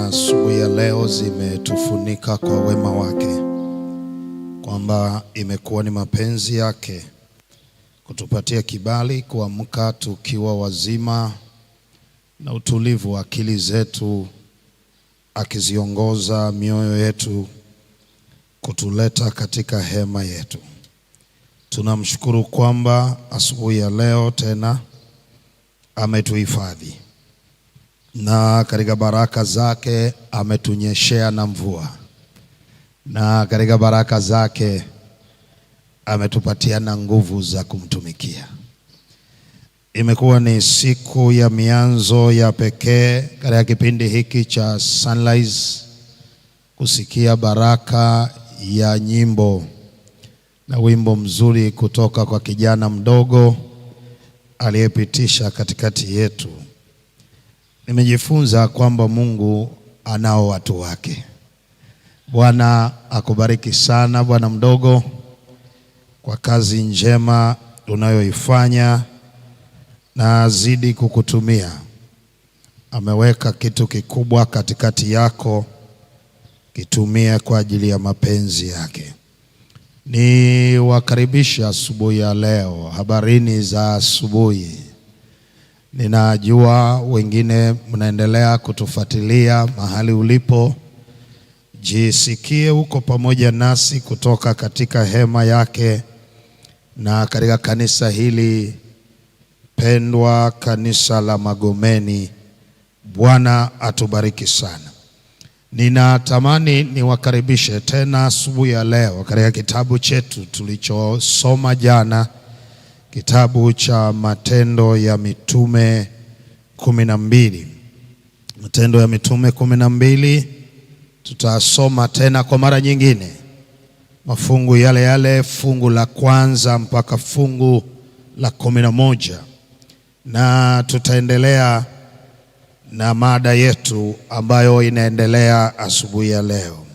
asubuhi ya leo zimetufunika kwa wema wake, kwamba imekuwa ni mapenzi yake kutupatia kibali kuamka tukiwa wazima na utulivu wa akili zetu, akiziongoza mioyo yetu kutuleta katika hema yetu. Tunamshukuru kwamba asubuhi ya leo tena ametuhifadhi, na katika baraka zake ametunyeshea na mvua, na katika baraka zake ametupatia na nguvu za kumtumikia. Imekuwa ni siku ya mianzo ya pekee katika kipindi hiki cha Sunrise, kusikia baraka ya nyimbo na wimbo mzuri kutoka kwa kijana mdogo aliyepitisha katikati yetu. Nimejifunza kwamba Mungu anao watu wake. Bwana akubariki sana bwana mdogo, kwa kazi njema unayoifanya, na azidi kukutumia. Ameweka kitu kikubwa katikati yako, kitumie kwa ajili ya mapenzi yake. Ni wakaribisha asubuhi ya leo. Habarini za asubuhi. Ninajua wengine mnaendelea kutufuatilia mahali ulipo. Jisikie uko pamoja nasi kutoka katika hema yake na katika kanisa hili pendwa, kanisa la Magomeni. Bwana atubariki sana. Ninatamani niwakaribishe tena asubuhi ya leo katika kitabu chetu tulichosoma jana, kitabu cha Matendo ya Mitume 12. Matendo ya Mitume 12 tutasoma tena kwa mara nyingine mafungu yale yale, fungu la kwanza mpaka fungu la 11, na tutaendelea na mada yetu ambayo inaendelea asubuhi ya leo.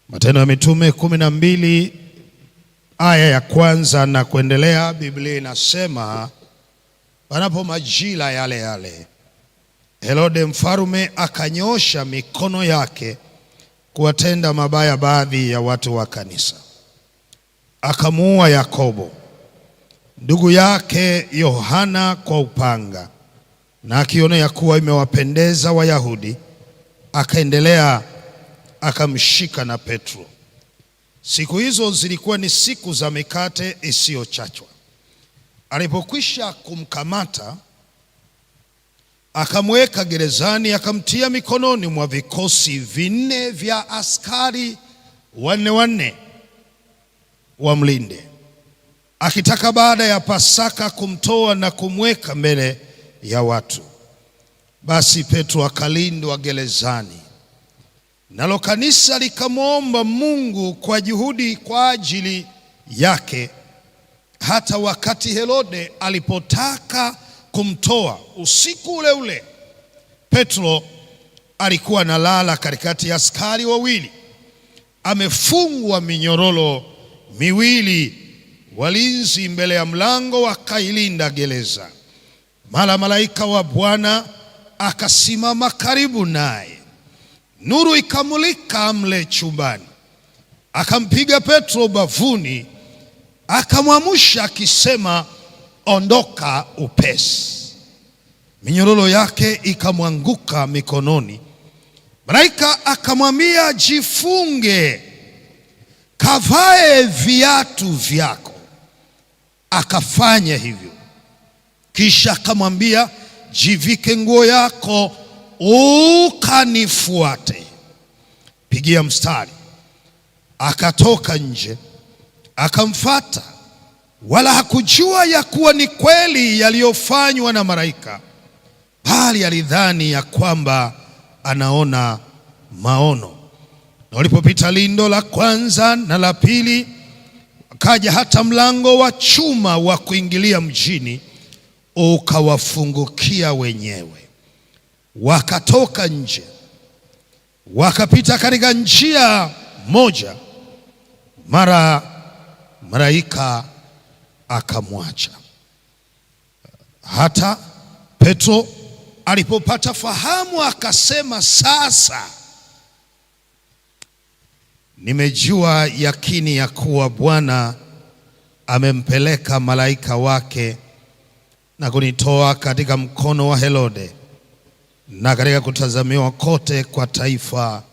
Matendo ya Mitume 12 aya ya kwanza na kuendelea. Biblia inasema, panapo majira yale yale, Herode mfarume akanyosha mikono yake kuwatenda mabaya baadhi ya watu wa kanisa. Akamuua Yakobo ndugu yake Yohana kwa upanga, na akiona ya kuwa imewapendeza Wayahudi, akaendelea akamshika na Petro. Siku hizo zilikuwa ni siku za mikate isiyochachwa. Alipokwisha kumkamata, akamweka gerezani, akamtia mikononi mwa vikosi 4 vya askari 4 wamlinde, akitaka baada ya Pasaka kumtoa na kumweka mbele ya watu. Basi Petro akalindwa gerezani, nalo kanisa likamwomba Mungu kwa juhudi kwa ajili yake. Hata wakati Herode alipotaka kumtoa, usiku ule ule Petro alikuwa analala katikati ya askari wawili, amefungwa minyororo miwili. Walinzi mbele ya mlango wakailinda gereza. Mara malaika wa Bwana akasimama karibu naye, nuru ikamulika mle chumbani. Akampiga Petro bavuni, akamwamsha akisema, ondoka upesi. Minyororo yake ikamwanguka mikononi. Malaika akamwambia, jifunge, kavae viatu vyako. Akafanya hivyo. Kisha akamwambia, jivike nguo yako ukanifuate. Pigia mstari. Akatoka nje akamfuata, wala hakujua ya kuwa ni kweli yaliyofanywa na malaika, bali alidhani ya kwamba anaona maono. Na walipopita lindo la kwanza na la pili, wakaja hata mlango wa chuma wa kuingilia mjini, ukawafungukia wenyewe. Wakatoka nje, wakapita katika njia moja, mara malaika akamwacha. Hata Petro alipopata fahamu akasema, sasa nimejua yakini ya kuwa Bwana amempeleka malaika wake na kunitoa katika mkono wa Herode na katika kutazamiwa kote kwa taifa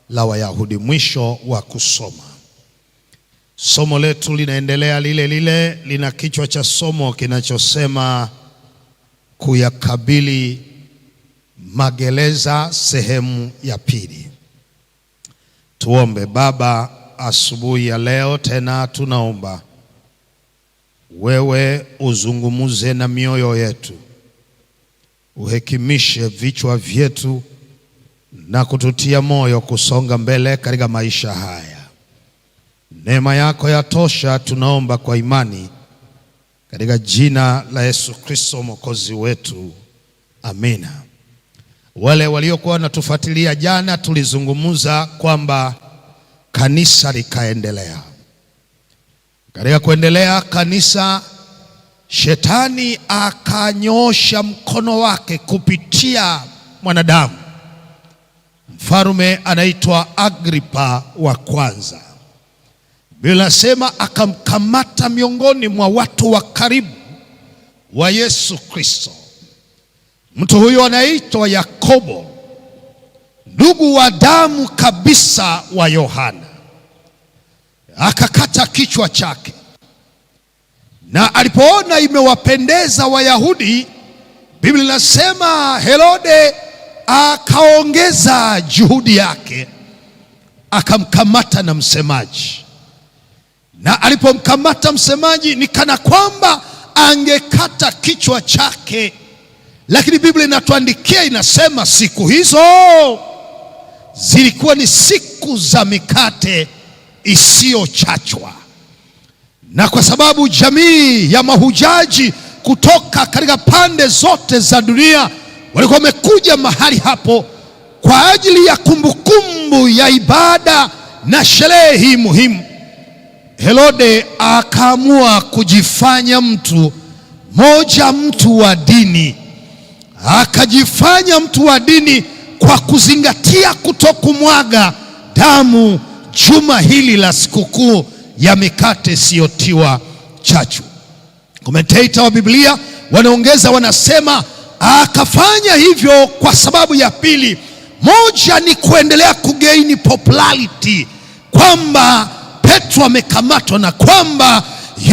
la Wayahudi. Mwisho wa kusoma. Somo letu linaendelea lile lile, lina kichwa cha somo kinachosema kuyakabili magereza, sehemu ya pili. Tuombe. Baba, asubuhi ya leo tena tunaomba wewe uzungumuze na mioyo yetu, uhekimishe vichwa vyetu na kututia moyo kusonga mbele katika maisha haya. Neema yako yatosha, tunaomba kwa imani katika jina la Yesu Kristo Mwokozi wetu, amina. Wale waliokuwa wanatufuatilia jana, tulizungumza kwamba kanisa likaendelea. Katika kuendelea kanisa, shetani akanyosha mkono wake kupitia mwanadamu, mfalme anaitwa Agripa wa kwanza. Biblia inasema akamkamata miongoni mwa watu wa karibu wa Yesu Kristo. Mtu huyo anaitwa Yakobo, ndugu wa damu kabisa wa Yohana. Akakata kichwa chake, na alipoona imewapendeza Wayahudi, Biblia inasema Herode akaongeza juhudi yake, akamkamata na msemaji. Na alipomkamata msemaji, ni kana kwamba angekata kichwa chake, lakini Biblia inatuandikia, inasema siku hizo zilikuwa ni siku za mikate isiyochachwa. Na kwa sababu jamii ya mahujaji kutoka katika pande zote za dunia walikuwa wamekuja mahali hapo kwa ajili ya kumbukumbu ya ibada na sherehe hii muhimu, Herode akaamua kujifanya mtu wa dini. Akajifanya mtu wa dini kwa kuzingatia kutokumwaga damu juma hili la sikukuu ya mikate isiyotiwa chachu. Komentator wa Biblia wanaongeza, wanasema akafanya hivyo kwa sababu ya pili. Moja ni kuendelea kugaini popularity, kwamba Petro amekamatwa na kwamba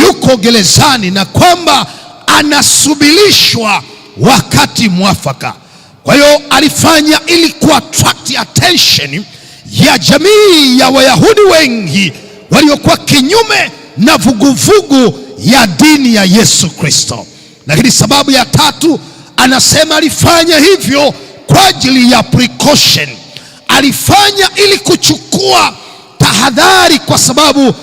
yuko gerezani na kwamba anasubirishwa wakati mwafaka. Kwa hiyo alifanya ili kuattract attention ya jamii ya Wayahudi wengi waliokuwa kinyume na vuguvugu ya dini ya Yesu Kristo. Lakini sababu ya tatu, anasema alifanya hivyo kwa ajili ya precaution. Alifanya ili kuchukua tahadhari, kwa sababu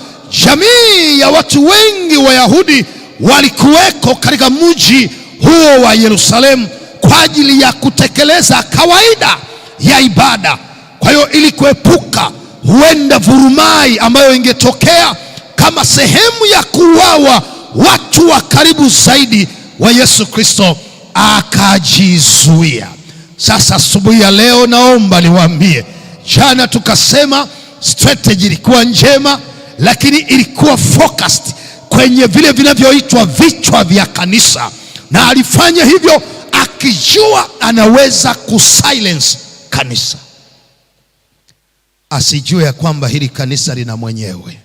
jamii ya watu wengi Wayahudi walikuweko katika mji huo wa Yerusalemu kwa ajili ya kutekeleza kawaida ya ibada. Kwa hiyo ili kuepuka huenda vurumai ambayo ingetokea kama sehemu ya kuuawa watu wa karibu zaidi wa Yesu Kristo, akajizuia. Sasa asubuhi ya leo naomba niwaambie, jana tukasema strategy ilikuwa njema, lakini ilikuwa focused kwenye vile vinavyoitwa vichwa vya kanisa, na alifanya hivyo akijua anaweza kusilence kanisa, asijue ya kwamba hili kanisa lina mwenyewe.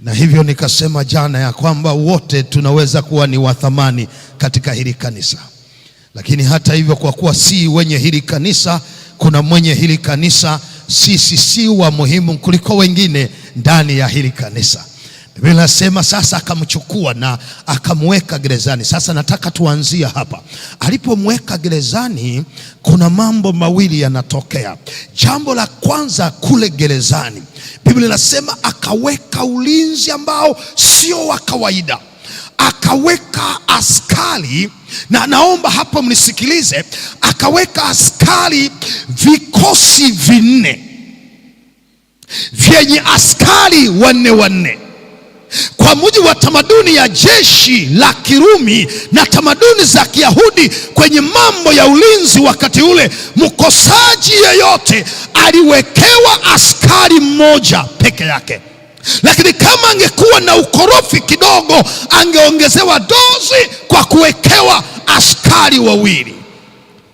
Na hivyo nikasema jana ya kwamba wote tunaweza kuwa ni wa thamani katika hili kanisa, lakini hata hivyo, kwa kuwa si wenye hili kanisa, kuna mwenye hili kanisa, sisi si wa muhimu kuliko wengine ndani ya hili kanisa. Biblia inasema sasa akamchukua na akamweka gerezani. Sasa nataka tuanzie hapa. Alipomweka gerezani, kuna mambo mawili yanatokea. Jambo la kwanza, kule gerezani Biblia inasema akaweka ulinzi ambao sio wa kawaida. Akaweka askari, na naomba hapo mnisikilize, akaweka askari vikosi 4 vyenye askari 4. Kwa mujibu wa tamaduni ya jeshi la Kirumi na tamaduni za Kiyahudi kwenye mambo ya ulinzi wakati ule, mkosaji yeyote aliwekewa askari mmoja peke yake, lakini kama angekuwa na ukorofi kidogo angeongezewa dozi kwa kuwekewa askari wawili.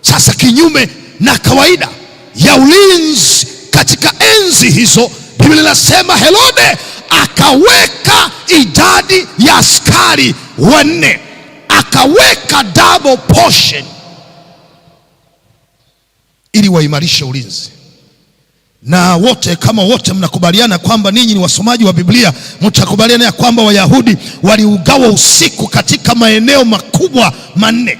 Sasa kinyume na kawaida ya ulinzi katika enzi hizo, Biblia inasema Herode akaweka idadi ya askari 4, akaweka double portion ili waimarishe ulinzi. Na wote kama wote mnakubaliana kwamba ninyi ni wasomaji wa Biblia, mtakubaliana ya kwamba Wayahudi waliugawa usiku katika maeneo makubwa 4.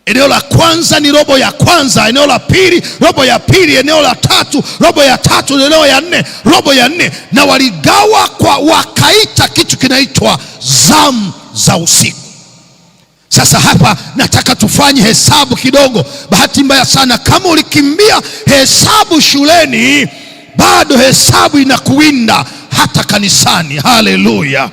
Eneo la kwanza ni robo ya kwanza, eneo la pili robo ya pili, eneo la tatu robo ya tatu, eneo ya 4 robo ya 4, na waligawa kwa wakaita kitu kinaitwa zamu za usiku. Sasa hapa nataka tufanye hesabu kidogo. Bahati mbaya sana kama ulikimbia hesabu shuleni, bado hesabu inakuwinda hata kanisani. Haleluya!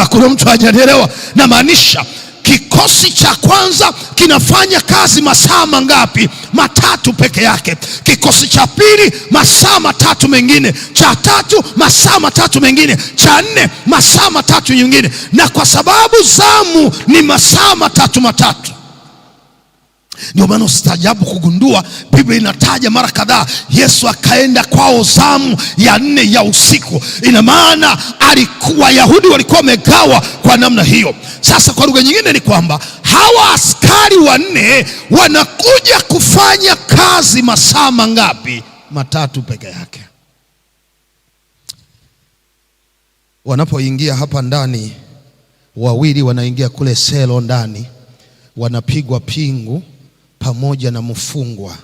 Kuna mtu hajanielewa. Na maanisha kikosi cha kwanza kinafanya kazi masaa mangapi? 3 peke yake. Kikosi cha pili masaa 3 mengine, cha tatu masaa 3 mengine, cha 4 masaa 3 nyingine. Na kwa sababu zamu ni masaa 3, ndio maana usitajabu kugundua Biblia inataja mara kadhaa Yesu akaenda kwao zamu ya 4 ya usiku. Ina maana Wayahudi walikuwa wamegawa kwa namna hiyo. Sasa kwa lugha nyingine ni kwamba hawa askari 4 wanakuja kufanya kazi masaa mangapi? 3 peke yake. Wanapoingia hapa ndani, 2 wanaingia kule selo ndani, wanapigwa pingu pamoja na mfungwa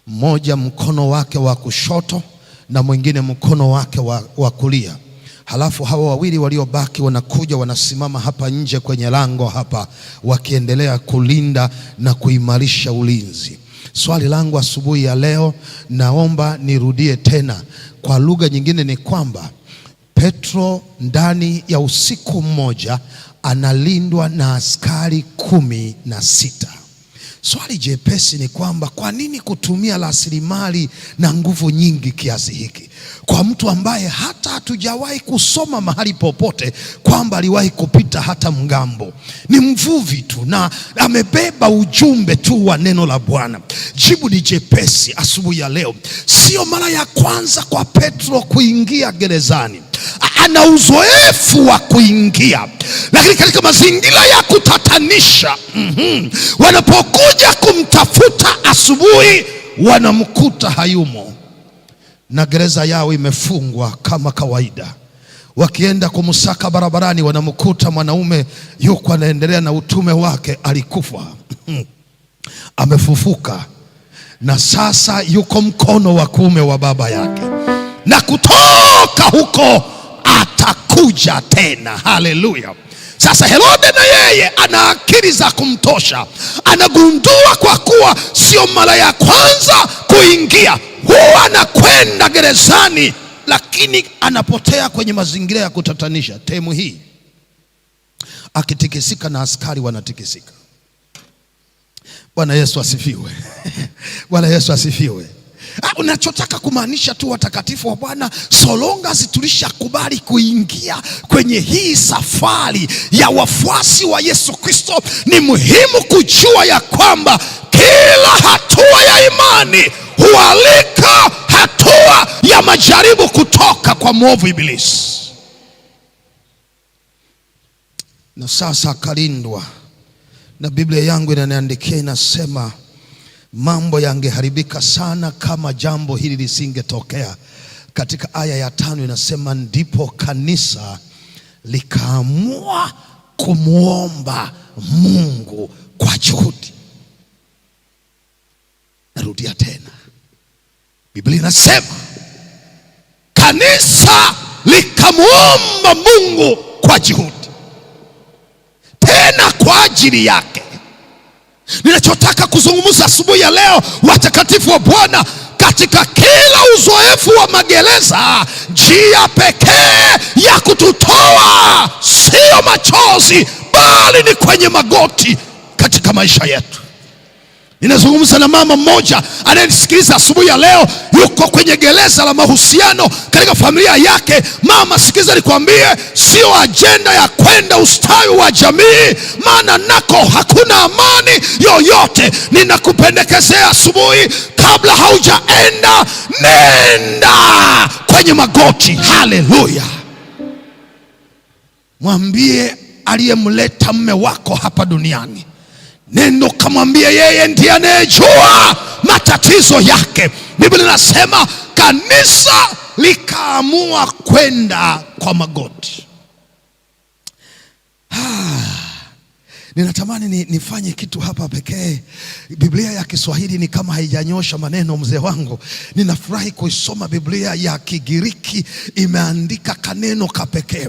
mmoja, mkono wake wa kushoto na mwingine mkono wake wa kulia. Halafu hawa 2 waliobaki wanakuja wanasimama hapa nje kwenye lango hapa, wakiendelea kulinda na kuimarisha ulinzi. Swali langu asubuhi ya leo, naomba nirudie tena kwa lugha nyingine, ni kwamba Petro ndani ya usiku mmoja analindwa na askari 16. Swali jepesi ni kwamba kwa nini kutumia rasilimali na nguvu nyingi kiasi hiki kwa mtu ambaye hata hatujawahi kusoma mahali popote kwamba aliwahi kupita hata mgambo? Ni mvuvi tu na amebeba ujumbe tu wa neno la Bwana. Jibu ni jepesi asubuhi ya leo. Sio mara ya kwanza kwa Petro kuingia gerezani. Ana uzoefu wa kuingia, lakini katika mazingira ya kutatanisha. Wanapokuja kumtafuta asubuhi, wanamkuta hayumo na gereza yao imefungwa kama kawaida. Wakienda kumsaka barabarani, wanamkuta mwanaume yuko anaendelea na utume wake. Alikufa, amefufuka, na sasa yuko mkono wa kuume wa baba yake, na kutoka huko atakuja tena. Haleluya! Sasa Herode na yeye ana akili za kumtosha, anagundua kwa kuwa sio mara ya kwanza kuingia, huwa anakwenda gerezani, lakini anapotea kwenye mazingira ya kutatanisha. Temu hii akitikisika na askari wanatikisika. Bwana Yesu asifiwe. Bwana Yesu asifiwe. Unachotaka kumaanisha tu watakatifu wa Bwana, solonga tulishakubali kuingia kwenye hii safari ya wafuasi wa Yesu Kristo, ni muhimu kujua ya kwamba kila hatua ya imani hualika hatua ya majaribu kutoka kwa mwovu Ibilisi. Na sasa akalindwa, na Biblia yangu inaniandikia, inasema mambo yangeharibika sana kama jambo hili lisingetokea. Katika aya ya 5 inasema, ndipo kanisa likaamua kumwomba Mungu kwa juhudi. Narudia tena, Biblia inasema kanisa likamwomba Mungu kwa juhudi, tena kwa ajili yake. Ninachotaka kuzungumza asubuhi ya leo, watakatifu wa Bwana, katika katika kila uzoefu wa magereza, njia pekee ya kututoa sio machozi, bali ni kwenye magoti katika maisha yetu. Ninazungumza na mama mmoja anayenisikiliza asubuhi ya leo, yuko kwenye gereza la mahusiano katika familia yake. Mama, sikiliza nikwambie, sio ajenda ya kwenda ustawi wa jamii, maana nako hakuna amani yoyote. Ninakupendekezea asubuhi, kabla haujaenda, nenda kwenye magoti. Haleluya! Mwambie aliyemleta mume wako hapa duniani, neno kamwambia yeye ndiye anayejua matatizo yake. Biblia inasema kanisa likaamua kwenda kwa magoti. Ninatamani nifanye kitu hapa pekee. Biblia ya Kiswahili ni kama haijanyosha maneno, mzee wangu. Ninafurahi kuisoma Biblia ya Kigiriki, imeandika kaneno ka pekee.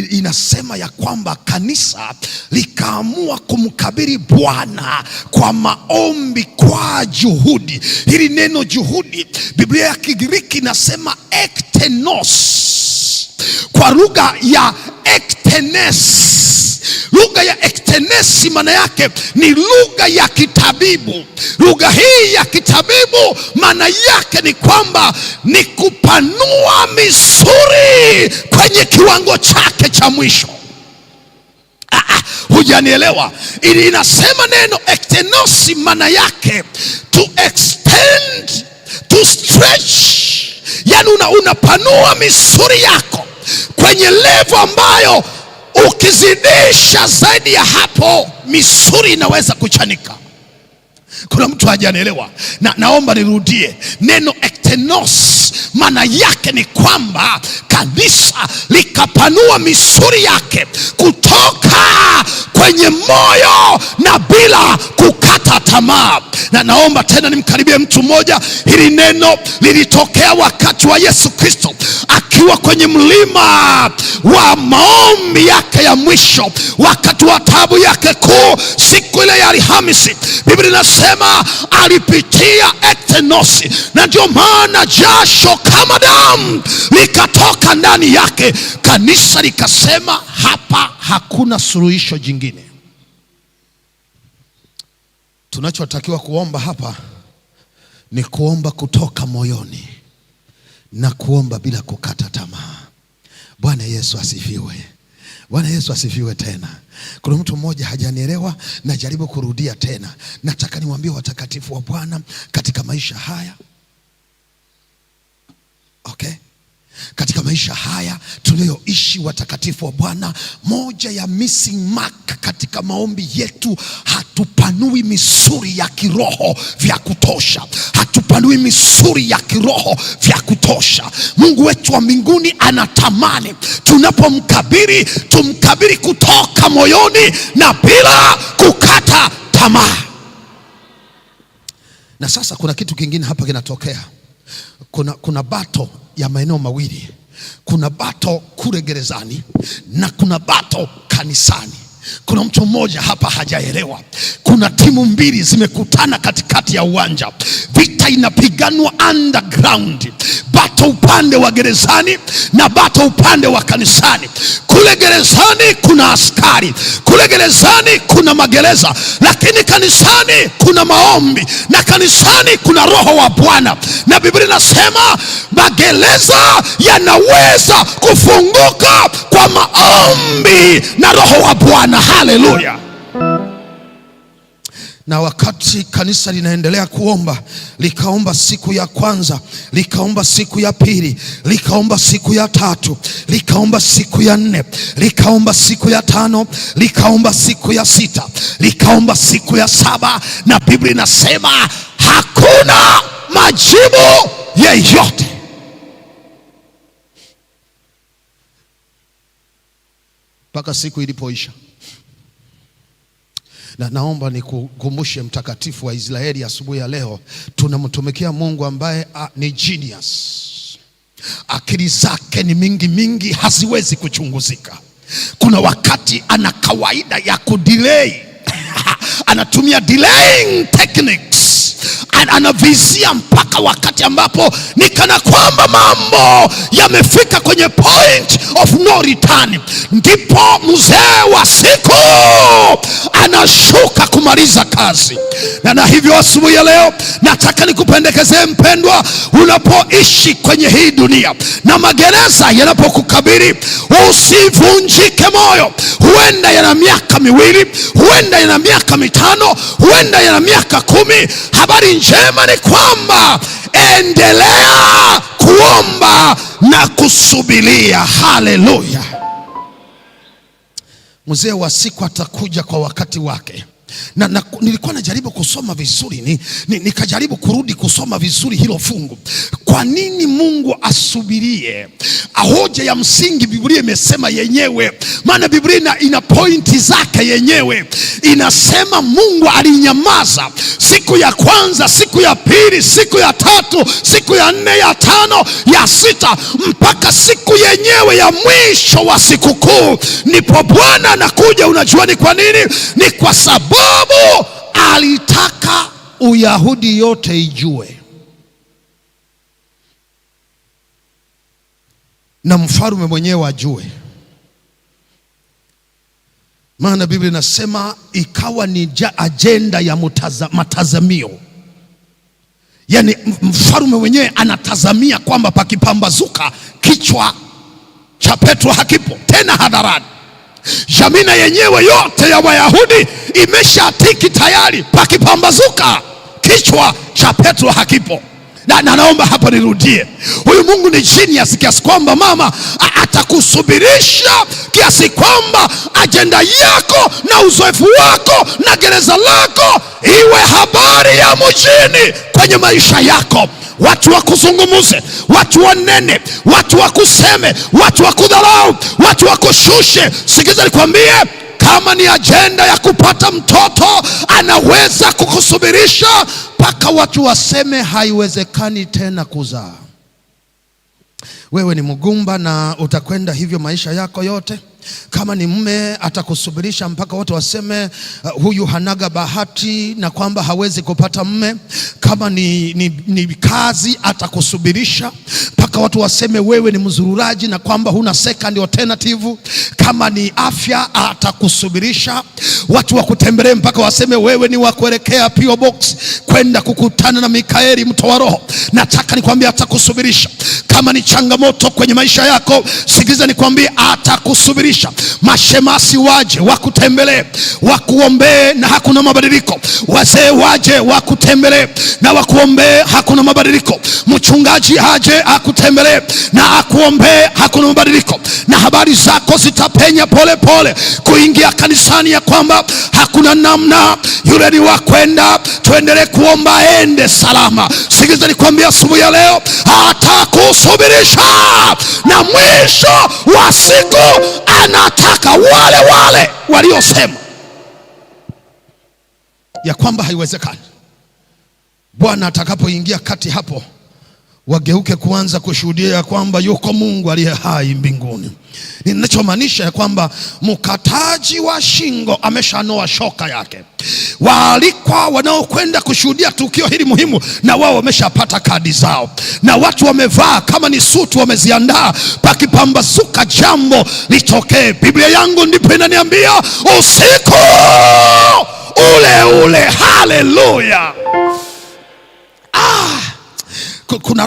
Inasema ya kwamba kanisa likaamua kumkabili Bwana kwa maombi, kwa juhudi. Hili neno juhudi, Biblia ya Kigiriki inasema ektenos, kwa lugha ya ektenes. Lugha ya ektenesi maana yake ni lugha ya kitabibu. Lugha hii ya kitabibu maana yake ni kwamba ni kupanua misuli kwenye kiwango chake cha mwisho. Hujanielewa? Ili inasema neno ektenosi maana yake to extend, to stretch. Yani unapanua misuli yako kwenye level ambayo ukizidisha zaidi ya hapo misuli inaweza kuchanika. Kuna mtu hajanielewa? Naomba nirudie. Neno ektenos maana yake ni kwamba kanisa likapanua misuli yake kutoka kwenye moyo na bila kukata tamaa. Na naomba tena nimkaribie mtu mmoja. Hili neno lilitokea wakati wa Yesu Kristo akiwa kwenye mlima wa maombi yake ya mwisho, wakati wa taabu yake kuu, siku ile ya Alhamisi. Biblia inasema alipitia ektenosi, na ndio maana jasho kama damu likatoka ndani yake. Kanisa likasema hapa hakuna suluhisho jingine. Tunachotakiwa kuomba hapa ni kuomba kutoka moyoni na kuomba bila kukata tamaa. Bwana Yesu asifiwe. Bwana Yesu asifiwe tena. Kuna mtu mmoja hajanielewa, najaribu kurudia tena. Nataka niwaambie watakatifu wa Bwana katika maisha haya. Okay? Katika maisha haya tunayoishi, watakatifu wa Bwana, moja ya missing mark katika maombi yetu, hatupanui misuli ya kiroho vya kutosha. Hatupanui misuli ya kiroho vya kutosha. Mungu wetu wa mbinguni anatamani tunapomkabili, tumkabili kutoka moyoni na bila kukata tamaa. Na sasa kuna kitu kingine hapa kinatokea. Kuna bato ya maeneo mawili. Kuna bato kule gerezani na kuna bato kanisani. Kuna mtu mmoja hapa hajaelewa. Kuna timu mbili zimekutana katikati ya uwanja. Vita inapiganwa underground. Bato upande wa gerezani na bato upande wa kanisani. Kule gerezani kuna askari, kule gerezani kuna magereza, lakini kanisani kuna maombi, na kanisani kuna Roho wa Bwana. Na Biblia inasema magereza yanaweza kufunguka kwa maombi na Roho wa Bwana. Haleluya. Na wakati kanisa linaendelea kuomba, likaomba siku ya kwanza, likaomba siku ya pili, likaomba siku ya tatu, likaomba siku ya nne, likaomba siku ya tano, likaomba siku ya sita, likaomba siku ya saba, na Biblia inasema hakuna majibu yeyote. Mpaka siku ilipoisha. Na naomba nikukumbushe mtakatifu wa Israeli asubuhi ya leo, tunamtumikia Mungu ambaye ni genius. Akili zake ni mingi, haziwezi kuchunguzika. Kuna wakati ana kawaida ya kudelay anatumia delaying techniques. anavizia mpaka wakati ambapo ni kana kwamba mambo yamefika kwenye point of no return, ndipo mzee wa siku anashuka kumaliza kazi. Na hivyo asubuhi ya leo nataka nikupendekezee mpendwa, unapoishi kwenye hii dunia na magereza yanapokukabili, usivunjike moyo. Huenda yana miaka miwili, huenda yana miaka mitano, huenda yana miaka 10. Habari njema ni kwamba endelea kuomba na kusubiria. Haleluya. Mzee wa siku atakuja kwa wakati wake. Na nilikuwa najaribu kusoma vizuri, nikajaribu kurudi kusoma vizuri hilo fungu. Kwa nini Mungu asubirie? Hoja ya msingi Biblia imesema yenyewe, maana Biblia ina pointi zake yenyewe. Inasema Mungu alinyamaza siku ya kwanza, siku ya pili, siku ya tatu, siku ya 4, ya 5, ya 6, mpaka siku yenyewe ya mwisho wa sikukuu ndipo Bwana anakuja. Unajua ni kwa nini? Ni kwa sababu alitaka Uyahudi yote ijue na mfalme mwenyewe ajue. Maana Biblia inasema ikawa ni ajenda ya matazamio. Yani mfalme mwenyewe anatazamia kwamba pakipambazuka kichwa cha Petro hakipo tena hadharani. Jamina yenyewe yote ya Wayahudi imeshatiki tayari, pakipambazuka kichwa cha Petro hakipo. Na naomba hapa nirudie, huyu Mungu ni genius kiasi kwamba mama atakusubirisha kiasi kwamba ajenda yako na uzoefu wako na gereza lako iwe habari ya mjini kwenye maisha yako. Watu wakuzungumuze, watu wanene, watu wakuseme, watu wakudharau, watu wakushushe. Sikiza nikwambie, kama ni ajenda ya kupata mtoto, anaweza kukusubirisha mpaka watu waseme haiwezekani tena kuzaa. Wewe ni mgumba na utakwenda hivyo maisha yako yote. Kama ni mume, atakusubirisha mpaka watu waseme huyu hanaga bahati na kwamba hawezi kupata mume. Kama ni kazi, atakusubirisha mpaka watu waseme wewe ni mzururaji na kwamba huna second alternative. Kama ni afya, atakusubirisha watu wakutembelee mpaka waseme wewe ni wa kuelekea PO Box kwenda kukutana na Mikaeli mtoa roho. Nataka nikwambie atakusubirisha. Kama ni changamoto kwenye maisha yako, sikiliza nikwambie, atakusubirisha. Mashemasi waje wakutembelee, wakuombee na hakuna mabadiliko. Wazee waje wakutembelee na wakuombee, hakuna mabadiliko. Mchungaji aje akutembelee na akuombee, hakuna mabadiliko. Na habari zako zitapenya pole pole kuingia kanisani ya kwamba hakuna namna, yule ni wa kwenda, tuendelee kuomba ende salama. Sikiliza nikwambia asubuhi ya leo, atakusubirisha na mwisho wa siku anataka wale waliosema ya kwamba haiwezekani, Bwana atakapoingia kati hapo, wageuke kuanza kushuhudia ya kwamba yuko Mungu aliye hai mbinguni. Ninachomaanisha ya kwamba mkataji wa shingo ameshanoa shoka yake. Waalikwa wanaokwenda kushuhudia tukio hili muhimu, na wao wameshapata kadi zao, na watu wamevaa kama ni suti, wameziandaa pakipambazuka jambo litokee. Biblia yangu ndipo inaniambia usiku ule. Haleluya. Kuna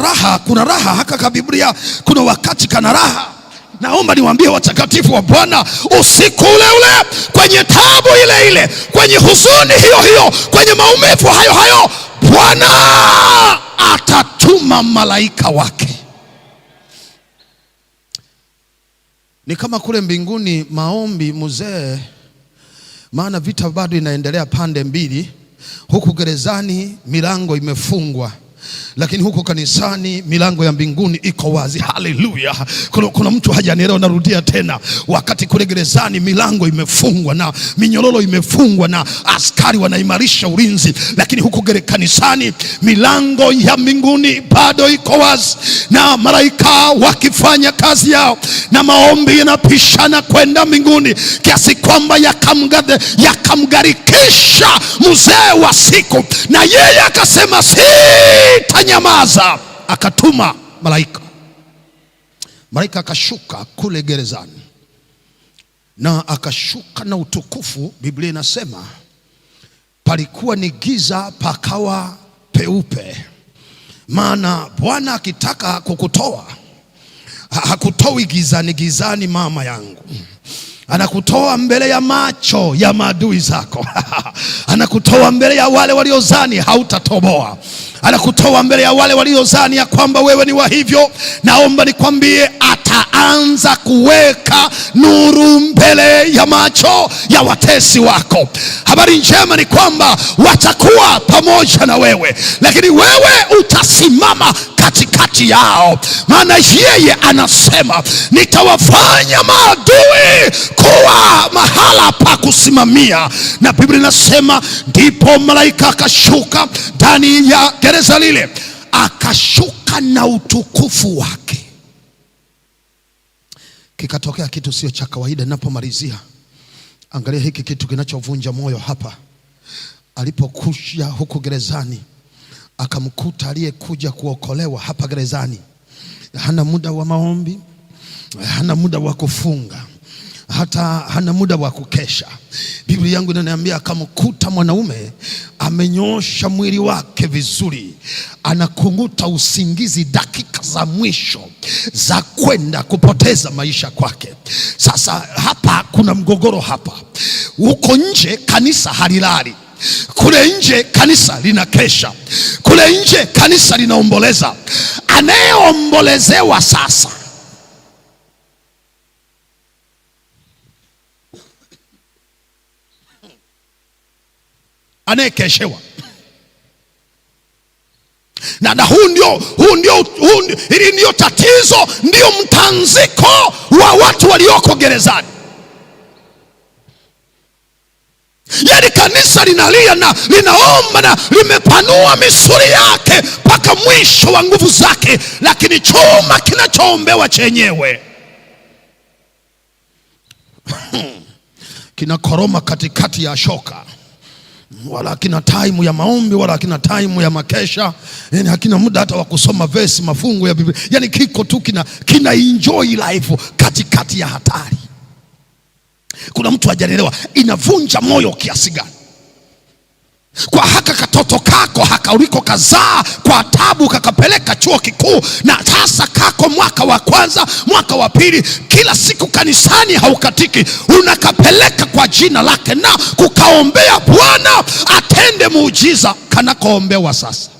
raha haka ka Biblia, kuna wakati kana raha. Naomba niwaambie watakatifu wa Bwana, usiku ule, kwenye taabu ile, kwenye huzuni hiyo, kwenye maumivu hayo, Bwana atatuma malaika wake. Ni kama kule mbinguni maombi mzee, maana vita bado inaendelea pande mbili. Huku gerezani milango imefungwa, lakini huko kanisani milango ya mbinguni iko wazi. Haleluya! Kuna mtu hajanielewa, narudia tena. Wakati kule gerezani milango imefungwa na minyororo imefungwa na askari wanaimarisha ulinzi, lakini huko kanisani milango ya mbinguni bado iko wazi, na malaika wakifanya kazi yao, na maombi yanapishana kwenda mbinguni, kiasi kwamba yakamgarikisha mzee wa siku, na yeye akasema sitanyamaza. Akatuma malaika akashuka kule gerezani, na akashuka na utukufu. Biblia inasema palikuwa ni giza pakawa peupe. Maana Bwana akitaka kukutoa hakutoi gizani mama yangu, anakutoa mbele ya macho ya maadui zako anakutoa mbele ya wale waliozani hautatoboa, anakutoa mbele ya wale waliozani ya kwamba wewe ni wa hivyo. Naomba nikwambie, ataanza kuweka nuru mbele ya macho ya watesi wako. Habari njema ni kwamba watakuwa pamoja na wewe, lakini wewe utasimama katikati yao, maana yeye anasema nitawafanya maadui kuwa mahala pa kusimamia. Na Biblia inasema ndipo malaika akashuka ndani ya gereza lile, akashuka na utukufu wake. Kikatokea kitu sio cha kawaida. Ninapomalizia, angalia hiki kitu kinachovunja moyo hapa. Alipokuja huku gerezani, akamkuta aliyekuja kuokolewa hapa gerezani hana muda wa maombi, hana muda wa kufunga, hata hana muda wa kukesha. Biblia yangu inaniambia akamkuta mwanaume amenyoosha mwili wake vizuri, anakunguta usingizi dakika za mwisho za kwenda kupoteza maisha kwake. Sasa hapa kuna mgogoro hapa. Huko nje kanisa halilali, kule nje kanisa linakesha, kule nje kanisa linaomboleza. Anayeombolezewa sasa anayekeshewa, na hili ndio tatizo, ndio mtanziko wa watu walioko gerezani. Yaani kanisa linalia na linaomba na limepanua misuli yake mpaka mwisho wa nguvu zake, lakini chuma kinachoombewa chenyewe kinakoroma katikati ya shoka. Wala hakina time ya maombi, wala hakina time ya makesha, yani hakina muda hata wa kusoma verse mafungu ya Biblia. Yani kiko tu kina enjoy life katikati ya hatari. Kuna mtu hajaelewa inavunja moyo kiasi gani. Kwa haka katoto kako haka uliko kazaa kwa tabu kakapeleka chuo kikuu, na sasa kako mwaka wa kwanza, mwaka wa pili, kila siku kanisani haukatiki, unakapeleka kwa jina lake na kukaombea Bwana atende muujiza. Kanakoombewa sasa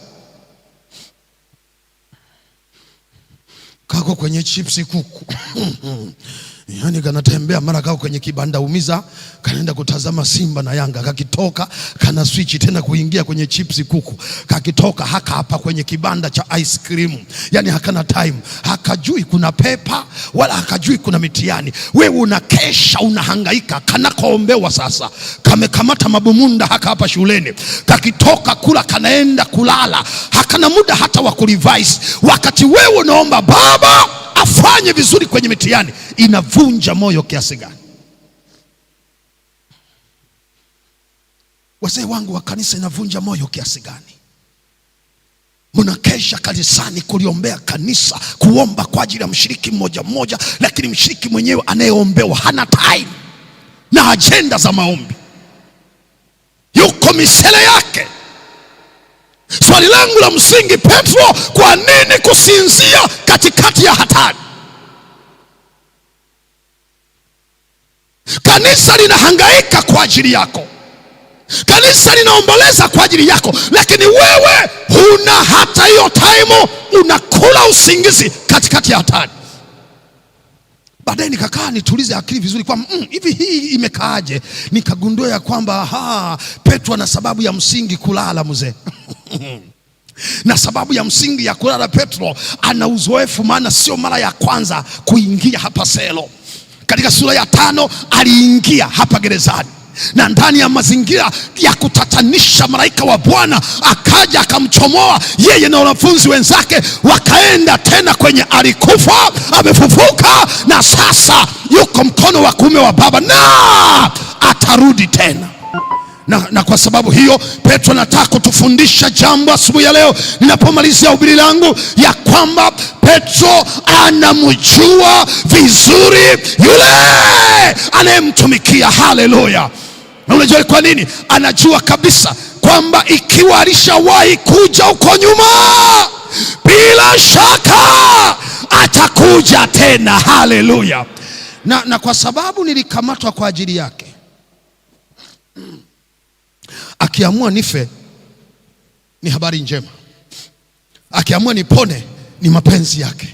kako kwenye chipsi kuku yani kanatembea, mara kao kwenye kibanda umiza, kanaenda kutazama Simba na Yanga, kakitoka kana switch tena kuingia kwenye chipsi kuku, kakitoka hapa kwenye kibanda cha ice cream. Yani hakana time, hakajui kuna pepa wala hakajui kuna mitiani. Wewe unakesha unahangaika, kanakoombewa sasa kamekamata mabumunda hapa shuleni, kakitoka kula kanaenda kulala, hakana muda hata wa kurevise, wakati wewe unaomba Baba afanye vizuri kwenye mitihani. Inavunja moyo kiasi gani. Wazee wangu wa kanisa, inavunja moyo kiasi gani. Mnakesha kanisani kuliombea kanisa, kuomba kwa ajili ya mshiriki mmoja mmoja, lakini mshiriki mwenyewe anayeombewa hana time na agenda za maombi, yuko misele yake. Swali langu la msingi, Petro, kwa nini kusinzia katikati ya hatari? Kanisa linahangaika kwa ajili yako, kanisa linaomboleza kwa ajili yako, lakini wewe huna hata hiyo time, unakula usingizi katikati ya hatari. Baadaye nikakaa nitulize akili vizuri kwa hivi hii imekaaje, nikagundua ya kwamba Petro ana sababu ya msingi kulala mzee Na sababu ya msingi ya kulala Petro, ana uzoefu, maana sio mara ya kwanza kuingia hapa selo. Katika sura ya 5 aliingia hapa gerezani, na ndani ya mazingira ya kutatanisha malaika wa Bwana akaja akamchomoa yeye na wanafunzi wenzake, wakaenda tena kwenye alikufa, amefufuka, na sasa yuko mkono wa kuume wa Baba na atarudi tena. Na kwa sababu hiyo Petro nataka kutufundisha jambo asubuhi ya leo ninapomalizia hubiri langu, ya kwamba Petro anamjua vizuri yule anayemtumikia. Haleluya! Na unajua kwa nini? Anajua kabisa kwamba ikiwa alishawahi kuja huko nyuma, bila shaka atakuja tena. Haleluya! Na kwa sababu nilikamatwa kwa ajili yake, akiamua nife ni habari njema, akiamua nipone ni mapenzi yake.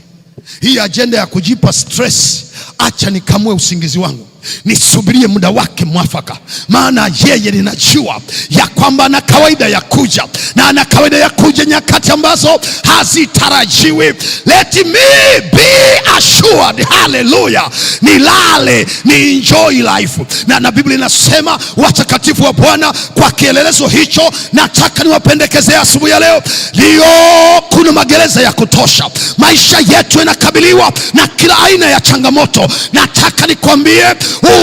Hii ajenda ya kujipa stress, acha nikamue usingizi wangu, nisubirie muda wake mwafaka, maana yeye ninajua ya kwamba ana kawaida ya kuja, na ana kawaida ya kuja nyakati ambazo hazitarajiwi. Let me be assured, haleluya, nilale ni enjoy life. Na Biblia inasema watakatifu wa Bwana, kwa kielelezo hicho nataka niwapendekezea asubuhi ya leo. Leo kuna magereza ya kutosha, maisha yetu yanakabiliwa na kila aina ya changamoto. Nataka nikwambie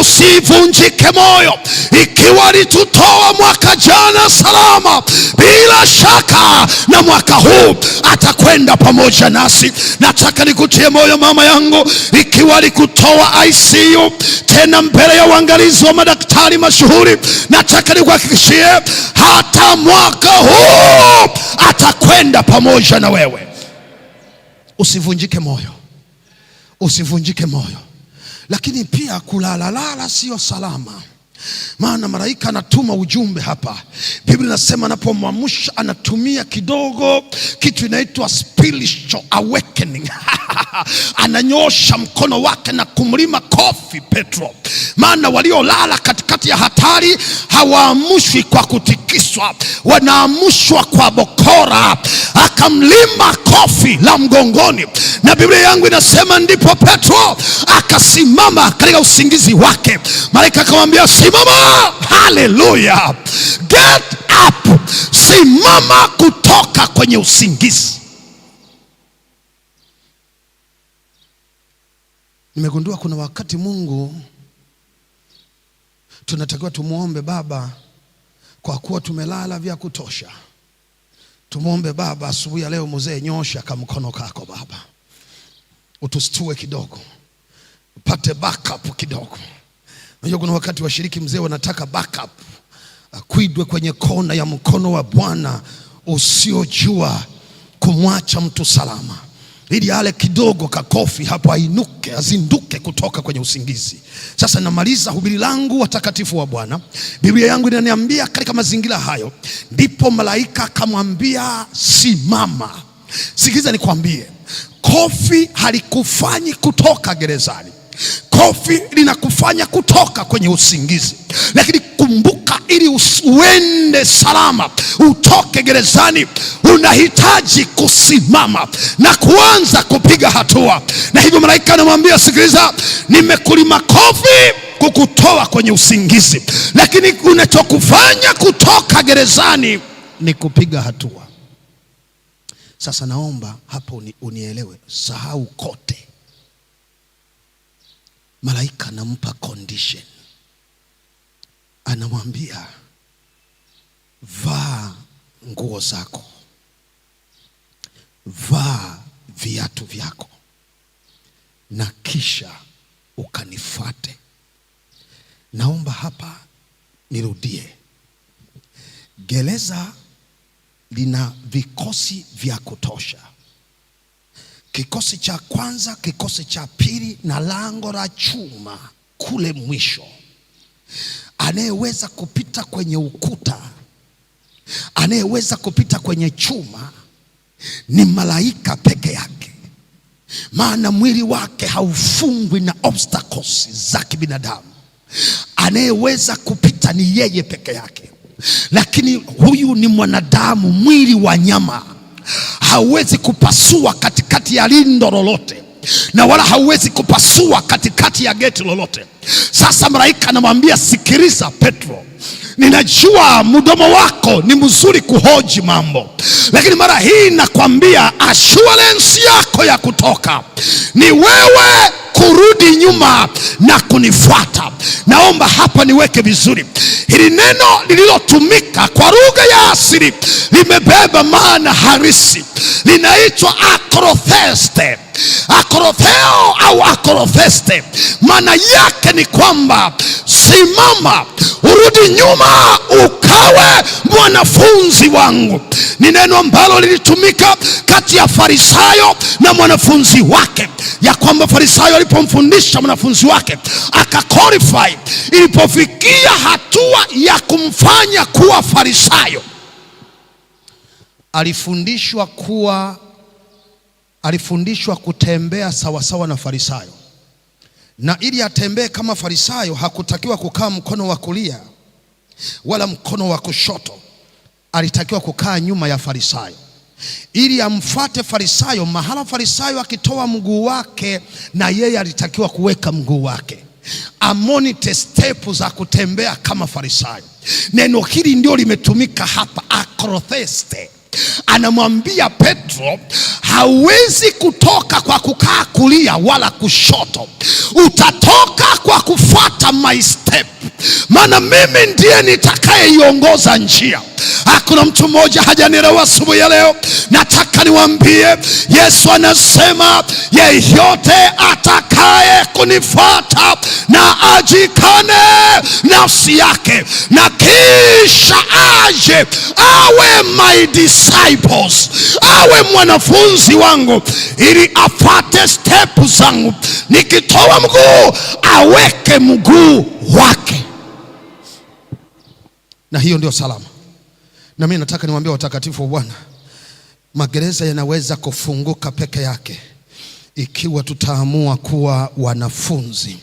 usivunjike moyo. Ikiwa alitutoa mwaka jana salama, bila shaka na mwaka huu atakwenda pamoja nasi. Nataka nikutie moyo mama yangu, ikiwa alikutoa ICU tena mbele ya uangalizi wa madaktari mashuhuri, nataka nikuhakikishie hata mwaka huu atakwenda pamoja na wewe. Usivunjike moyo, usivunjike moyo. Lakini pia kulala sio salama, maana malaika anatuma ujumbe hapa. Biblia inasema anapomwamsha anatumia kidogo kitu inaitwa spiritual awakening ananyosha mkono wake na kumlima kofi Petro. Maana waliolala katikati ya hatari hawaamushwi kwa kutikiswa, wanaamushwa kwa bokora. Akamlima kofi la mgongoni, na Biblia yangu inasema ndipo Petro akasimama katika usingizi wake. Malaika akamwambia simama. Haleluya! Get up, simama kutoka kwenye usingizi. Nimegundua kuna wakati Mungu tunatakiwa tumuombe Baba, kwa kuwa tumelala vya kutosha. Tumuombe Baba asubuhi ya leo, mzee, nyosha kamkono kako Baba, utustue kidogo, upate backup kidogo. Unajua kuna wakati washiriki mzee wanataka backup, akuidwe kwenye kona ya mkono wa Bwana usiojua kumwacha mtu salama, ili ale kidogo kakofi hapo, ainuke, azinduke kutoka kwenye usingizi. Sasa namaliza hubiri langu, watakatifu wa Bwana. Biblia yangu inaniambia katika mazingira hayo ndipo malaika akamwambia simama. Sikiliza nikwambie, kofi halikufanyi kutoka gerezani, kofi linakufanya kutoka kwenye usingizi. Lakini kumbuka, ili uende salama, utoke gerezani, unahitaji kusimama na kuanza kupiga hatua. Na hivyo malaika anamwambia sikiliza, nimekulima kofi kukutoa kwenye usingizi, lakini unachokufanya kutoka gerezani ni kupiga hatua. Sasa naomba hapo unielewe, sahau kote. Malaika anampa condition, anamwambia vaa nguo zako, vaa viatu vyako, na kisha ukanifuate. Naomba hapa nirudie, gereza lina vikosi vya kutosha. Kikosi cha kwanza, kikosi cha pili, na lango la chuma kule mwisho. Anayeweza kupita kwenye ukuta, anayeweza kupita kwenye chuma ni malaika peke yake, maana mwili wake haufungwi na obstacles za kibinadamu. Anayeweza kupita ni yeye peke yake. Lakini huyu ni mwanadamu, mwili wa nyama, hauwezi kupasua katikati ya lindo lolote, na wala hauwezi kupasua katikati ya geti lolote. Sasa malaika anamwambia, sikiliza Petro, ninajua mdomo wako ni mzuri kuhoji mambo, lakini mara hii nakwambia assurance yako ya kutoka ni wewe kurudi nyuma na kunifuata. Naomba hapa niweke vizuri, hili neno lililotumika kwa lugha ya asili limebeba maana halisi, linaitwa akrotheste. Akrotheo au akrotheste maana yake ni kwamba simama, urudi nyuma, ukawe mwanafunzi wangu. Ni neno ambalo lilitumika kati ya Farisayo na mwanafunzi wake, ya kwamba Farisayo alipomfundisha mwanafunzi wake akaqualify, ilipofikia hatua ya kumfanya kuwa Farisayo, alifundishwa kutembea sawasawa na Farisayo, na ili atembee kama Farisayo hakutakiwa kukaa mkono wa kulia wala mkono wa kushoto, alitakiwa kukaa nyuma ya Farisayo ili amfuate Farisayo. Mahala Farisayo akitoa mguu wake, na yeye alitakiwa kuweka mguu wake, amonite step za kutembea kama Farisayo. Neno hili ndio limetumika hapa, akrotheste. Anamwambia Petro, hauwezi kutoka kwa kukaa kulia wala kushoto, utatoka kwa kufuata my step, maana mimi ndiye nitakayeiongoza njia. Hakuna mtu mmoja hajanielewa asubuhi ya leo. Nataka niwaambie, Yesu anasema yeyote atakaye kunifuata na ajikane nafsi yake, na kisha aje awe my disciples, awe mwanafunzi wangu, ili afate step zangu. Nikitoa mguu aweke mguu wake, na hiyo ndio salama. Na mimi nataka niwaambie watakatifu wa Bwana, magereza yanaweza kufunguka peke yake ikiwa tutaamua kuwa wanafunzi,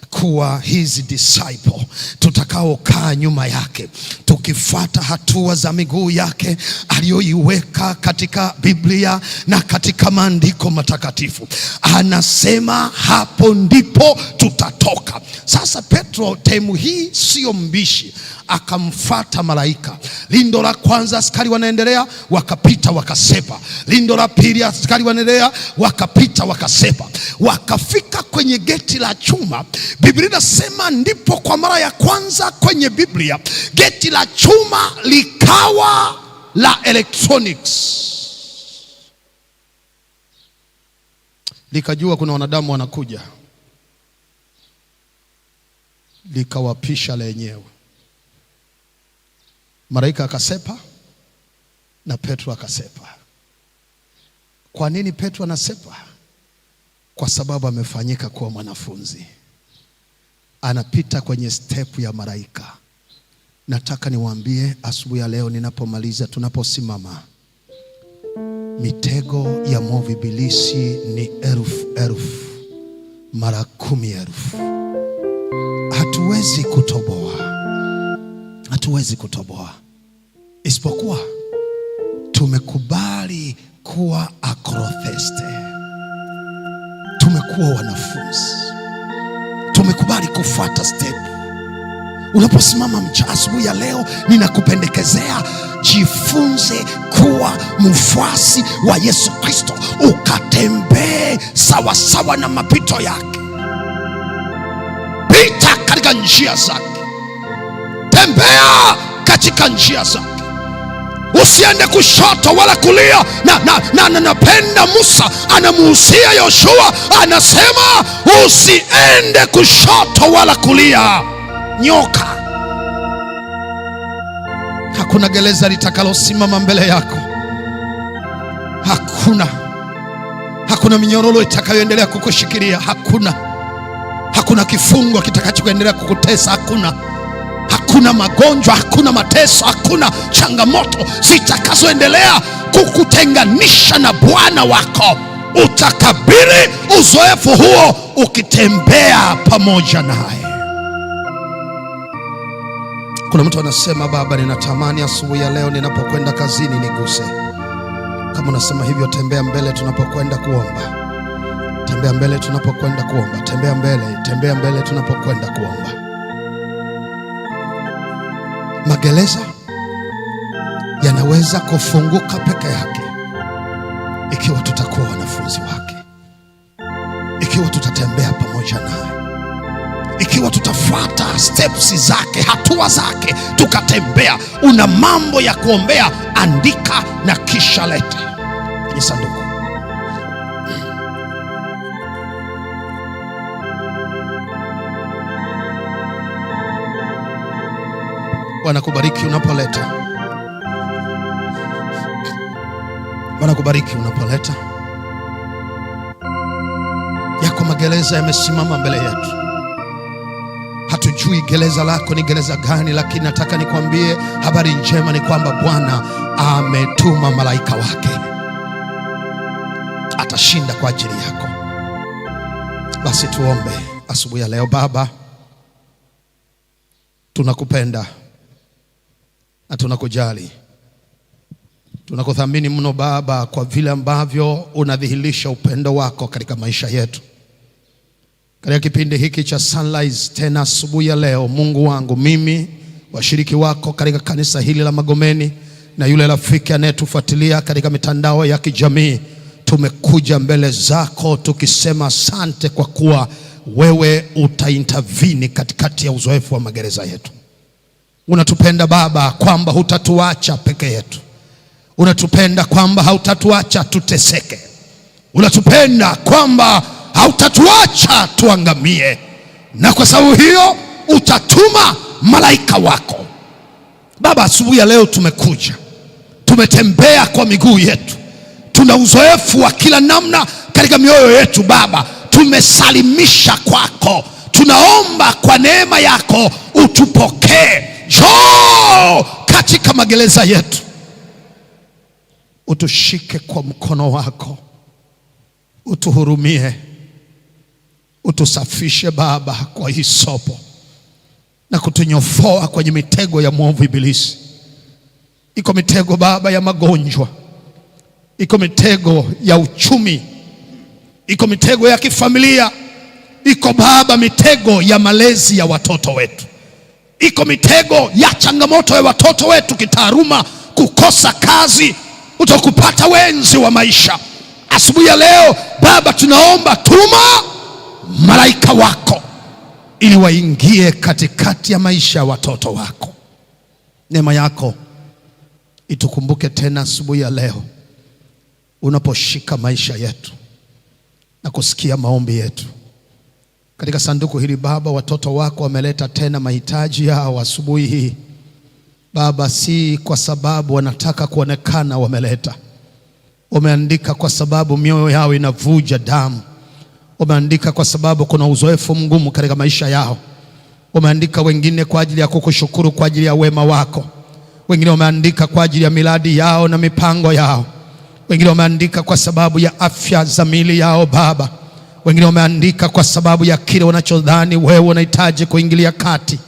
kuwa his disciple, tutakaokaa nyuma yake, tukifuata hatua za miguu yake aliyoiweka katika Biblia na katika maandiko matakatifu. Anasema hapo ndipo tutatoka. Sasa Petro temu hii sio mbishi, akamfuata malaika. Lindo la kwanza askari wanaendelea, wakapita wakasepa. Lindo la pili askari wanaendelea, wakapita wakasepa. Wakafika kwenye geti la chuma. Biblia inasema ndipo kwa mara ya kwanza kwenye Biblia geti la chuma likawa la electronics. Likajua kuna wanadamu wanakuja, likawapisha lenyewe. Malaika akasepa na Petro akasepa. Kwa nini Petro anasepa? Kwa sababu amefanyika kuwa mwanafunzi, anapita kwenye step ya malaika. Nataka niwaambie asubuhi ya leo ninapomaliza, tunaposimama, mitego ya mwovu ibilisi ni elfu mara 10,000. Hatuwezi kutoboa isipokuwa tumekubali kuwa akrotheste, tumekuwa wanafunzi, tumekubali kufuata step. Unaposimama asubuhi ya leo, ninakupendekezea jifunze kuwa mfuasi wa Yesu Kristo, ukatembee sawa sawa na mapito yake. Pita katika njia zake, tembea katika njia zake, usiende kushoto wala kulia. Na napenda Musa anamuhusia Yoshua, anasema usiende kushoto wala kulia. Nyoka, hakuna gereza litakalosimama mbele yako. Hakuna minyororo itakayoendelea kukushikilia. Hakuna kifungo kitakachoendelea kukutesa. Hakuna magonjwa, hakuna mateso, hakuna changamoto zitakazoendelea kukutenganisha na Bwana wako. Utakabili uzoefu huo ukitembea pamoja naye. Kuna mtu anasema, Baba, ninatamani asubuhi ya leo ninapokwenda kazini niguse. Kama unasema hivyo, tembea mbele tunapokwenda kuomba. Tembea mbele tunapokwenda kuomba. Tembea mbele tunapokwenda kuomba. Magereza yanaweza kufunguka peke yake ikiwa tutakuwa wanafunzi wake, ikiwa tutatembea pamoja naye, ikiwa tutafuata steps zake, hatua zake, tukatembea. Una mambo ya kuombea, andika na kisha lete kwenye sanduku. Bwana kubariki unapoleta. Bwana kubariki unapoleta. Yako magereza yamesimama mbele yetu. Hatujui gereza lako ni gereza gani, lakini nataka nikwambie habari njema ni kwamba Bwana ametuma malaika wake. Atashinda kwa ajili yako. Basi tuombe asubuhi ya leo. Baba, tunakupenda na tunakujali. Tunakuthamini mno Baba kwa vile ambavyo unadhihirisha upendo wako katika maisha yetu. Katika kipindi hiki cha Sunrise tena asubuhi ya leo, Mungu wangu, mimi washiriki wako katika kanisa hili la Magomeni na yule rafiki anayetufuatilia katika mitandao ya kijamii, tumekuja mbele zako tukisema asante kwa kuwa wewe utaintervene katikati ya uzoefu wa magereza yetu. Unatupenda Baba kwamba hutatuacha peke yetu. Unatupenda kwamba hautatuacha tuteseke. Unatupenda kwamba hautatuacha tuangamie, na kwa sababu hiyo utatuma malaika wako. Baba, asubuhi ya leo tumekuja, tumetembea kwa miguu yetu, tuna uzoefu wa kila namna katika mioyo yetu. Baba, tumesalimisha kwako, tunaomba kwa neema yako utupokee. Njoo katika magereza yetu, utushike kwa mkono wako, utuhurumie, utusafishe Baba kwa hisopo na kutunyofoa kwenye mitego ya mwovu Ibilisi. Iko mitego Baba ya magonjwa, iko mitego ya uchumi, iko mitego ya kifamilia, iko Baba mitego ya malezi ya watoto wetu, iko mitego ya changamoto ya watoto wetu kitaaluma, kukosa kazi, utokupata wenzi wa maisha. Asubuhi ya leo Baba, tunaomba tuma malaika wako ili waingie katikati ya maisha ya watoto wako. Neema yako itukumbuke tena asubuhi ya leo unaposhika maisha yetu na kusikia maombi yetu. Katika sanduku hili Baba, watoto wako wameleta tena mahitaji yao asubuhi hii Baba, si kwa sababu wanataka kuonekana wameleta. Wameandika kwa sababu mioyo yao inavuja damu. Wameandika kwa sababu kuna uzoefu mgumu katika maisha yao. Wameandika wengine kwa ajili ya kukushukuru kwa ajili ya wema wako. Wengine wameandika kwa ajili ya miradi yao na mipango yao. Wengine wameandika kwa sababu ya afya za miili yao Baba. Wengine wameandika kwa sababu ya kile wanachodhani wewe unahitaji kuingilia kati.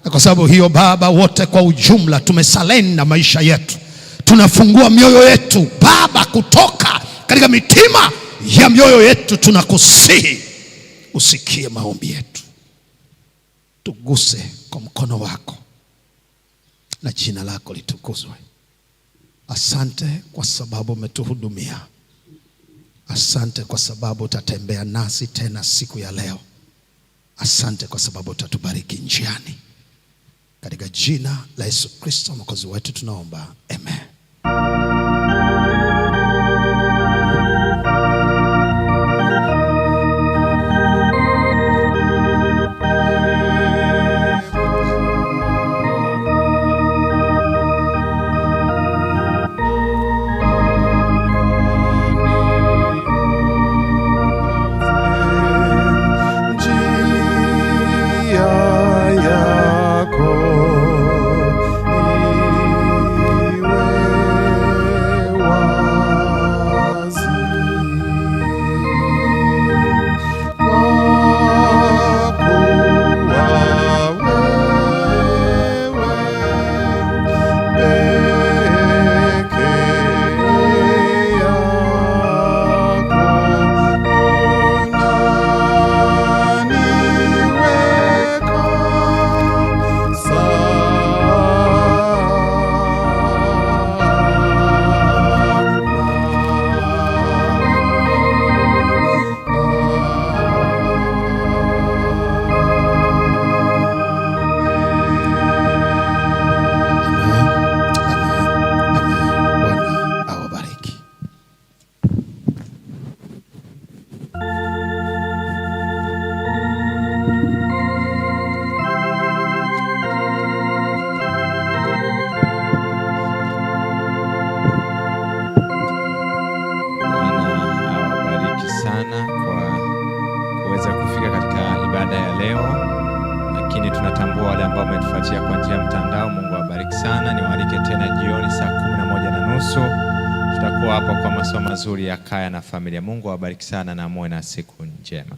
Na kwa sababu hiyo Baba, wote kwa ujumla tumesalenda maisha yetu. Tunafungua mioyo yetu Baba, kutoka katika mitima ya mioyo yetu tunakusihi usikie maombi yetu. Tuguse kwa mkono wako na jina lako litukuzwe. Asante kwa sababu umetuhudumia. Asante kwa sababu utatembea nasi tena siku ya leo. Asante kwa sababu utatubariki njiani. Katika jina la Yesu Kristo Mwokozi wetu tunaomba, amen. Njia yako iwe kuweza kufika katika ibada ya leo, lakini tunatambua wale ambao wametufuatia kwa njia ya mtandao. Mungu awabariki sana. Niwaalike tena jioni saa 11:30. Tutakuwa hapa kwa masomo mazuri ya kaya na familia. Mungu awabariki sana na muwe na siku njema.